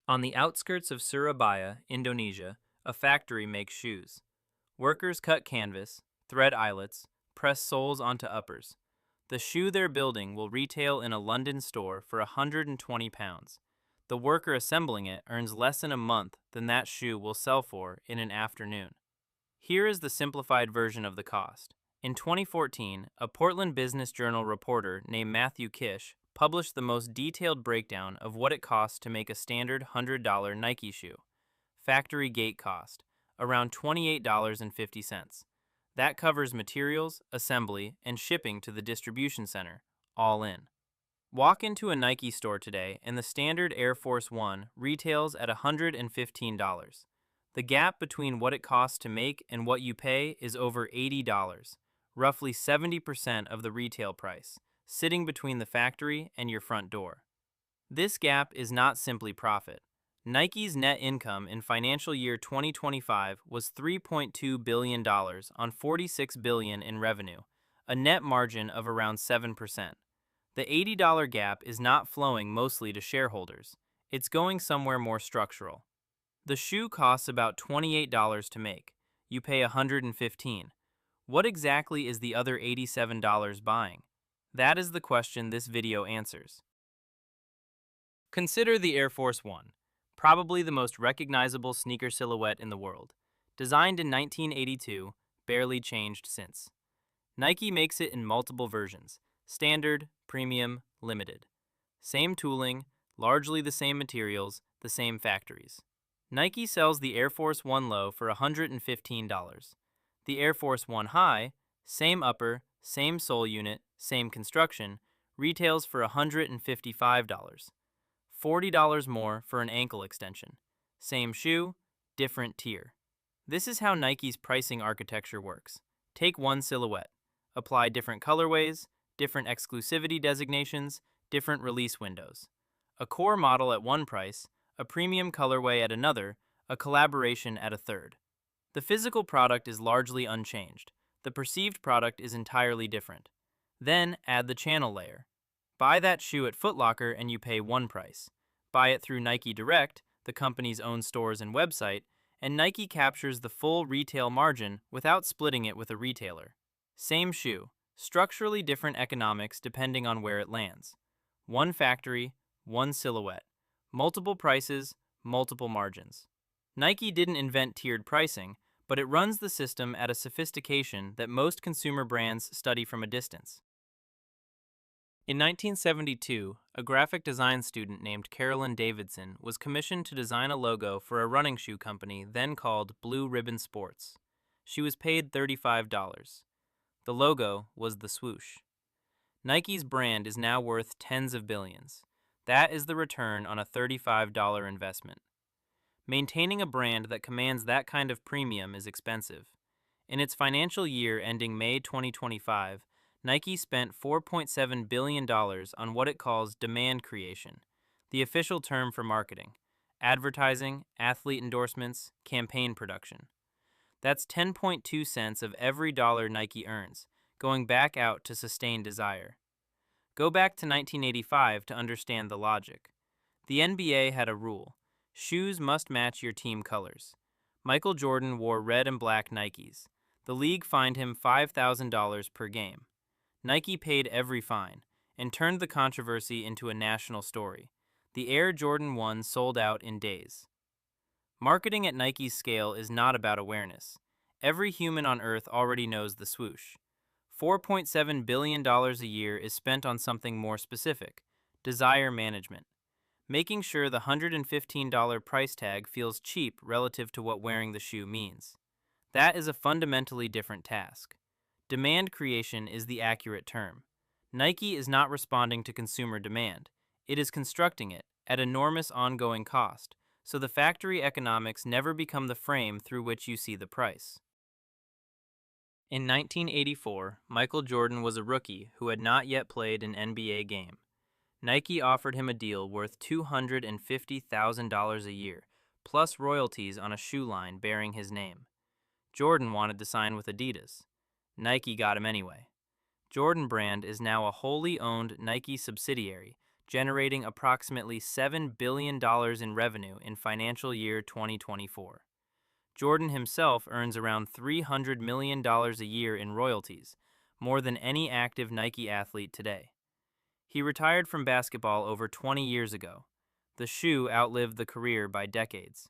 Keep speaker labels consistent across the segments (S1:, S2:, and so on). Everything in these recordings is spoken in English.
S1: On the outskirts of Surabaya, Indonesia, a factory makes shoes. Workers cut canvas, thread eyelets, press soles onto uppers. The shoe they're building will retail in a London store for £120. The worker assembling it earns less in a month than that shoe will sell for in an afternoon. Here is the simplified version of the cost. In 2014, a Portland Business Journal reporter named Matthew Kish published the most detailed breakdown of what it costs to make a standard $100 Nike shoe. Factory gate cost, around $28.50. That covers materials, assembly, and shipping to the distribution center, all in. Walk into a Nike store today and the standard Air Force One retails at $115. The gap between what it costs to make and what you pay is over $80, roughly 70% of the retail price, sitting between the factory and your front door. This gap is not simply profit. Nike's net income in financial year 2025 was $3.2 billion on $46 billion in revenue, a net margin of around 7%. The $80 gap is not flowing mostly to shareholders. It's going somewhere more structural. The shoe costs about $28 to make. You pay $115. What exactly is the other $87 buying? That is the question this video answers. Consider the Air Force One, probably the most recognizable sneaker silhouette in the world. Designed in 1982, barely changed since. Nike makes it in multiple versions: standard, premium, limited. Same tooling, largely the same materials, the same factories. Nike sells the Air Force One Low for $115. The Air Force One High, same upper, same sole unit, same construction, retails for $155. $40 more for an ankle extension. Same shoe, different tier. This is how Nike's pricing architecture works. Take one silhouette. Apply different colorways, different exclusivity designations, different release windows. A core model at one price, a premium colorway at another, a collaboration at a third. The physical product is largely unchanged. The perceived product is entirely different. Then add the channel layer. Buy that shoe at Foot Locker and you pay one price. Buy it through Nike Direct, the company's own stores and website, and Nike captures the full retail margin without splitting it with a retailer. Same shoe, structurally different economics depending on where it lands. One factory, one silhouette. Multiple prices, multiple margins. Nike didn't invent tiered pricing, but it runs the system at a sophistication that most consumer brands study from a distance. In 1972, a graphic design student named Carolyn Davidson was commissioned to design a logo for a running shoe company then called Blue Ribbon Sports. She was paid $35. The logo was the swoosh. Nike's brand is now worth tens of billions. That is the return on a $35 investment. Maintaining a brand that commands that kind of premium is expensive. In its financial year ending May 2025, Nike spent $4.7 billion on what it calls demand creation, the official term for marketing, advertising, athlete endorsements, campaign production. That's 10.2 cents of every dollar Nike earns, going back out to sustain desire. Go back to 1985 to understand the logic. The NBA had a rule: shoes must match your team colors. Michael Jordan wore red and black Nikes. The league fined him $5,000 per game. Nike paid every fine and turned the controversy into a national story. The Air Jordan 1 sold out in days. Marketing at Nike's scale is not about awareness. Every human on earth already knows the swoosh. $4.7 billion a year is spent on something more specific: desire management. Making sure the $115 price tag feels cheap relative to what wearing the shoe means. That is a fundamentally different task. Demand creation is the accurate term. Nike is not responding to consumer demand. It is constructing it at enormous ongoing cost, so the factory economics never become the frame through which you see the price. In 1984, Michael Jordan was a rookie who had not yet played an NBA game. Nike offered him a deal worth $250,000 a year, plus royalties on a shoe line bearing his name. Jordan wanted to sign with Adidas. Nike got him anyway. Jordan Brand is now a wholly owned Nike subsidiary, generating approximately $7 billion in revenue in financial year 2024. Jordan himself earns around $300 million a year in royalties, more than any active Nike athlete today. He retired from basketball over 20 years ago. The shoe outlived the career by decades.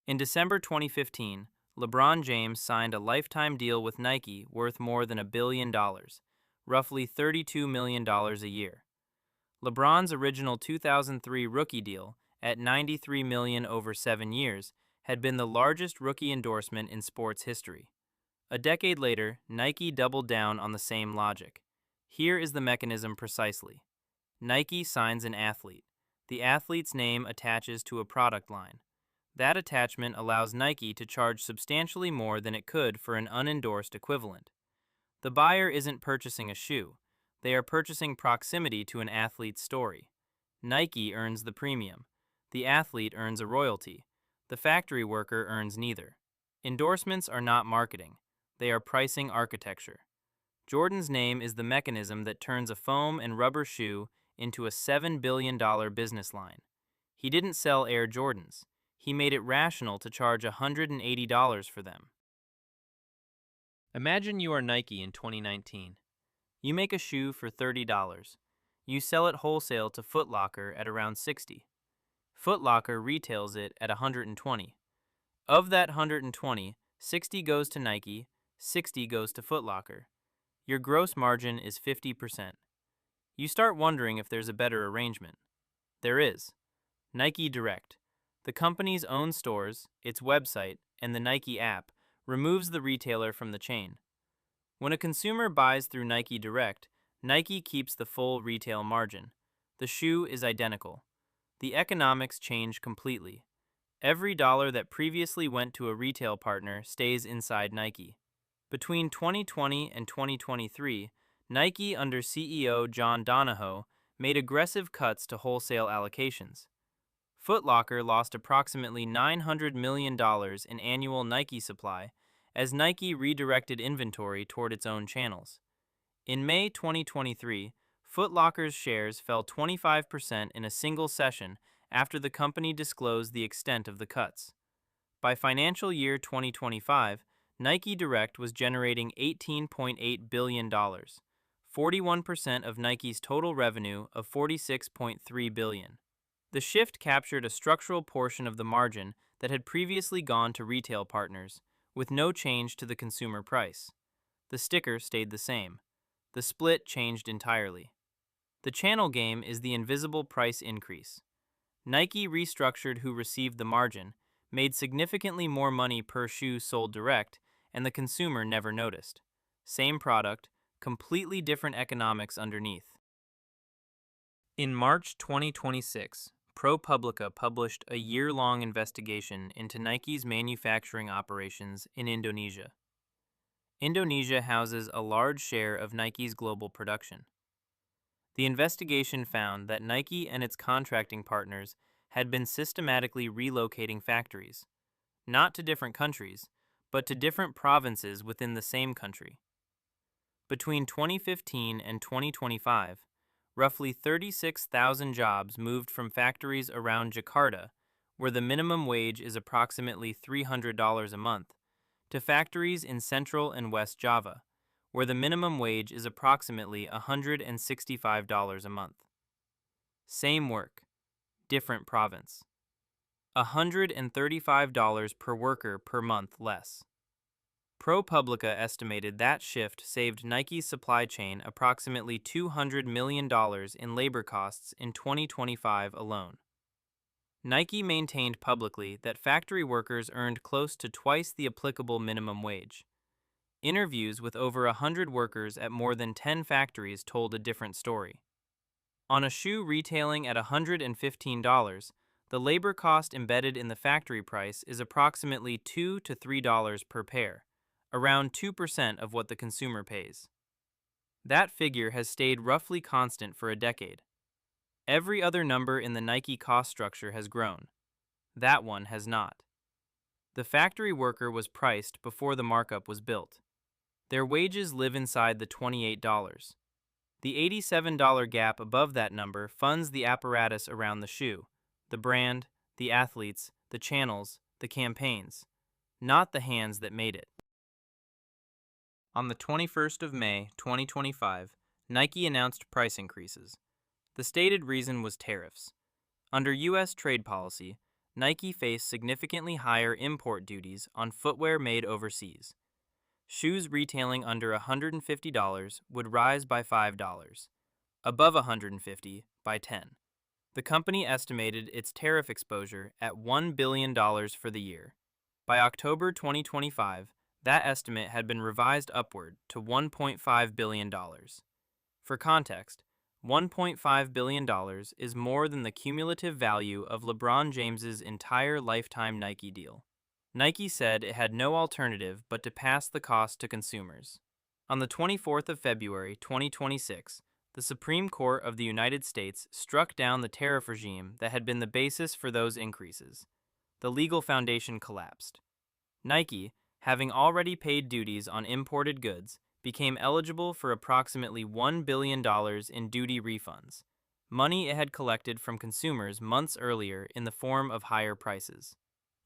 S1: In December 2015, LeBron James signed a lifetime deal with Nike worth more than $1 billion, roughly $32 million a year. LeBron's original 2003 rookie deal, at $93 million over 7 years, had been the largest rookie endorsement in sports history. A decade later, Nike doubled down on the same logic. Here is the mechanism precisely. Nike signs an athlete. The athlete's name attaches to a product line. That attachment allows Nike to charge substantially more than it could for an unendorsed equivalent. The buyer isn't purchasing a shoe. They are purchasing proximity to an athlete's story. Nike earns the premium. The athlete earns a royalty. The factory worker earns neither. Endorsements are not marketing. They are pricing architecture. Jordan's name is the mechanism that turns a foam and rubber shoe into a $7 billion business line. He didn't sell Air Jordans. He made it rational to charge $180 for them. Imagine you are Nike in 2019. You make a shoe for $30. You sell it wholesale to Foot Locker at around $60. Foot Locker retails it at $120. Of that $120, $60 goes to Nike, $60 goes to Foot Locker. Your gross margin is 50%. You start wondering if there's a better arrangement. There is. Nike Direct. The company's own stores, its website, and the Nike app removes the retailer from the chain. When a consumer buys through Nike Direct, Nike keeps the full retail margin. The shoe is identical. The economics change completely. Every dollar that previously went to a retail partner stays inside Nike. Between 2020 and 2023, Nike under CEO John Donahoe made aggressive cuts to wholesale allocations. Foot Locker lost approximately $900 million in annual Nike supply as Nike redirected inventory toward its own channels. In May 2023, Foot Locker's shares fell 25% in a single session after the company disclosed the extent of the cuts. By financial year 2025, Nike Direct was generating $18.8 billion, 41% of Nike's total revenue of $46.3 billion. The shift captured a structural portion of the margin that had previously gone to retail partners, with no change to the consumer price. The sticker stayed the same. The split changed entirely. The channel game is the invisible price increase. Nike restructured who received the margin, made significantly more money per shoe sold direct, and the consumer never noticed. Same product, completely different economics underneath. In March 2026, ProPublica published a year-long investigation into Nike's manufacturing operations in Indonesia. Indonesia houses a large share of Nike's global production. The investigation found that Nike and its contracting partners had been systematically relocating factories, not to different countries, but to different provinces within the same country. Between 2015 and 2025, roughly 36,000 jobs moved from factories around Jakarta, where the minimum wage is approximately $300 a month, to factories in Central and West Java, where the minimum wage is approximately $165 a month. Same work, different province. $135 per worker per month less. ProPublica estimated that shift saved Nike's supply chain approximately $200 million in labor costs in 2025 alone. Nike maintained publicly that factory workers earned close to twice the applicable minimum wage. Interviews with over 100 workers at more than 10 factories told a different story. On a shoe retailing at $115, the labor cost embedded in the factory price is approximately $2 to $3 per pair, around 2% of what the consumer pays. That figure has stayed roughly constant for a decade. Every other number in the Nike cost structure has grown. That one has not. The factory worker was priced before the markup was built. Their wages live inside the $28. The $87 gap above that number funds the apparatus around the shoe, the brand, the athletes, the channels, the campaigns, not the hands that made it. On the 21st of May, 2025, Nike announced price increases. The stated reason was tariffs. Under U.S. trade policy, Nike faced significantly higher import duties on footwear made overseas. Shoes retailing under $150 would rise by $5, above $150 by $10. The company estimated its tariff exposure at $1 billion for the year. By October 2025, that estimate had been revised upward to $1.5 billion. For context, $1.5 billion is more than the cumulative value of LeBron James's entire lifetime Nike deal. Nike said it had no alternative but to pass the cost to consumers. On the 24th of February 2026, the Supreme Court of the United States struck down the tariff regime that had been the basis for those increases. The legal foundation collapsed. Nike, having already paid duties on imported goods, became eligible for approximately $1 billion in duty refunds, money it had collected from consumers months earlier in the form of higher prices.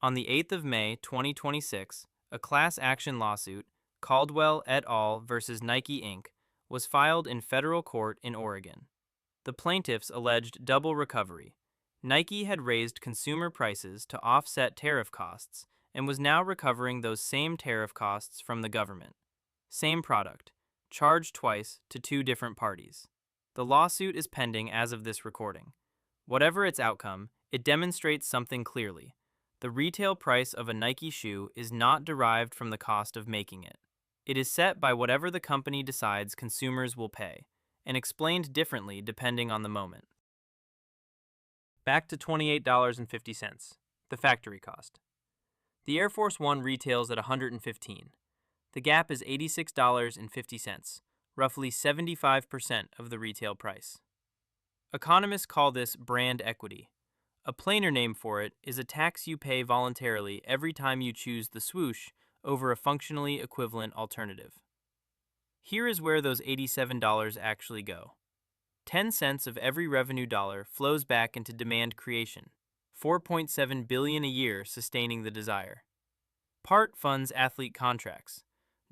S1: On the 8th of May 2026, a class action lawsuit, Caldwell et al. Versus Nike Inc., was filed in federal court in Oregon. The plaintiffs alleged double recovery. Nike had raised consumer prices to offset tariff costs and was now recovering those same tariff costs from the government. Same product, charged twice to two different parties. The lawsuit is pending as of this recording. Whatever its outcome, it demonstrates something clearly. The retail price of a Nike shoe is not derived from the cost of making it. It is set by whatever the company decides consumers will pay, and explained differently depending on the moment. Back to $28.50, the factory cost. The Air Force One retails at $115. The gap is $86.50, roughly 75% of the retail price. Economists call this brand equity. A plainer name for it is a tax you pay voluntarily every time you choose the swoosh over a functionally equivalent alternative. Here is where those $87 actually go. 10 cents of every revenue dollar flows back into demand creation, $4.7 billion a year sustaining the desire. Part funds athlete contracts.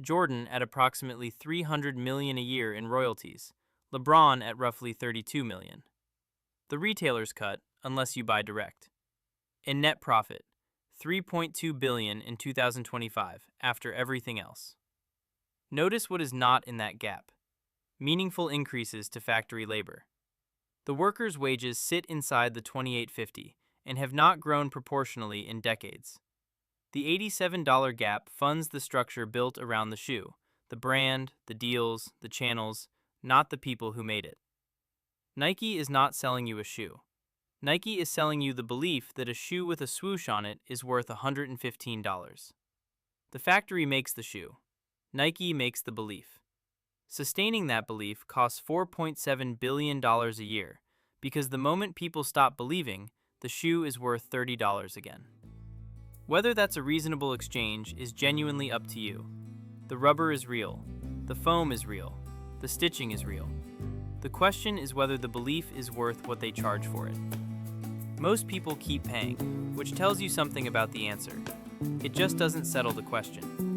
S1: Jordan at approximately $300 million a year in royalties, LeBron at roughly $32 million. The retailer's cut, unless you buy direct. In net profit, $3.2 billion in 2025 after everything else. Notice what is not in that gap. Meaningful increases to factory labor. The workers' wages sit inside the $28.50 and have not grown proportionally in decades. The $87 gap funds the structure built around the shoe, the brand, the deals, the channels, not the people who made it. Nike is not selling you a shoe. Nike is selling you the belief that a shoe with a swoosh on it is worth $115. The factory makes the shoe. Nike makes the belief. Sustaining that belief costs $4.7 billion a year, because the moment people stop believing, the shoe is worth $30 again. Whether that's a reasonable exchange is genuinely up to you. The rubber is real. The foam is real. The stitching is real. The question is whether the belief is worth what they charge for it. Most people keep paying, which tells you something about the answer. It just doesn't settle the question.